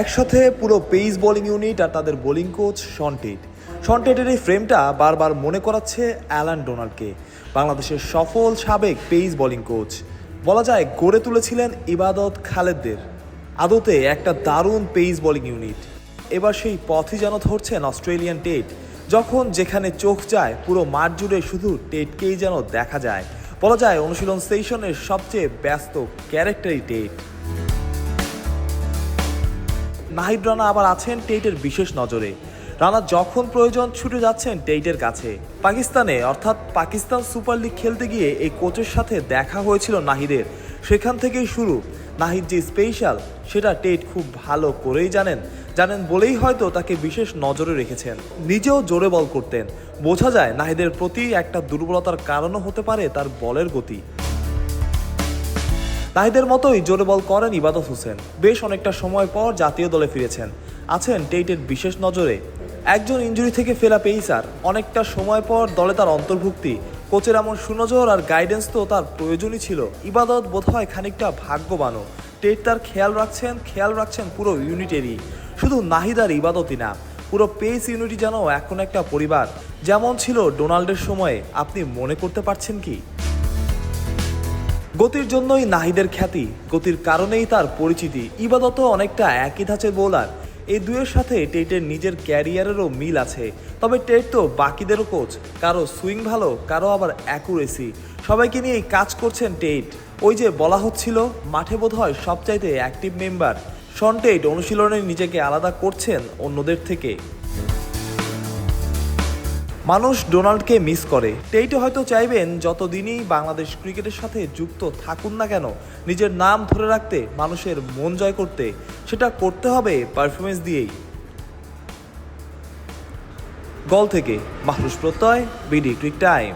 একসাথে পুরো pace bowling unit আর তাদের বোলিং কোচ শন টেটের এই ফ্রেমটা বারবার মনে করাচ্ছে অ্যালান ডোনাল্ডকে, বাংলাদেশের সফল সাবেক পেস বোলিং কোচ। বলা যায় গড়ে তুলেছিলেন ইবাদত খালেদদের আদতে একটা দারুণ পেস বোলিং ইউনিট। এবার সেই পথই যেন ধরছেন অস্ট্রেলিয়ান টেট। যখন যেখানে চোখ যায় পুরো মাঠ জুড়ে শুধু টেটকেই যেন দেখা যায়। বলা যায় অনুশীলন সেশনের সবচেয়ে ব্যস্ত ক্যারেক্টারই টেট। নাহিদ রানা আবার আছেন টেটের বিশেষ নজরে। রানা যখন প্রয়োজন ছুটে যাচ্ছেন টেটের কাছে। পাকিস্তানে অর্থাৎ পাকিস্তান সুপার লিগ খেলতে গিয়ে এই কোচের সাথে দেখা হয়েছিল নাহিদের। সেখান থেকেই শুরু। নাহিদ যে স্পেশাল সেটা টেট খুব ভালো করেই জানেন বলেই হয়তো তাকে বিশেষ নজরে রেখেছেন। নিজেও জোরে বল করতেন। বোঝা যায় নাহিদের প্রতি একটা দুর্বলতার কারণও হতে পারে তার বলের গতি। নাহিদের মতোই জোরে বল করেন ইবাদত হোসেন। বেশ অনেকটা সময় পর জাতীয় দলে ফিরেছেন, আছেন টেটের বিশেষ নজরে। একজন ইনজুরি থেকে ফেরা পেসার, অনেকটা সময় পর দলে তার অন্তর্ভুক্তি। কোচের এমন সুনজর আর গাইডেন্স তো তার প্রয়োজনই ছিল। ইবাদত বোধহয় খানিকটা ভাগ্যবানও। টেট তার খেয়াল রাখছেন পুরো ইউনিটেরই, শুধু নাহিদ আর ইবাদতই না, পুরো পেস ইউনিটি যেন এখন একটা পরিবার, যেমন ছিল ডোনাল্ডের সময়ে। আপনি মনে করতে পারছেন কি? গতির জন্যই নাহিদের খ্যাতি, গতির কারণেই তার পরিচিতি। ইবাদতও অনেকটা একই ধাঁচের বোলার। এই দুয়ের সাথে টেটের নিজের ক্যারিয়ারেরও মিল আছে। তবে টেট তো বাকিদেরও কোচ, কারো সুইং ভালো, কারো আবার অ্যাকুরেসি। সবাইকে নিয়েই কাজ করছেন টেট। ওই যে বলা হচ্ছিল মাঠে বোধহয় সবচাইতে অ্যাক্টিভ মেম্বার। শন টেট অনুশীলনে নিজেকে আলাদা করছেন অন্যদের থেকে। মানুষ ডোনাল্ডকে মিস করে। টেইটও হয়তো চাইবেন যতদিনই বাংলাদেশ ক্রিকেটের সাথে যুক্ত থাকুন না কেন, নিজের নাম ধরে রাখতে, মানুষের মন জয় করতে, সেটা করতে হবে পারফরমেন্স দিয়েই। গল থেকে মাহরুজ প্রত্যয়, বিডি ক্রিক টাইম।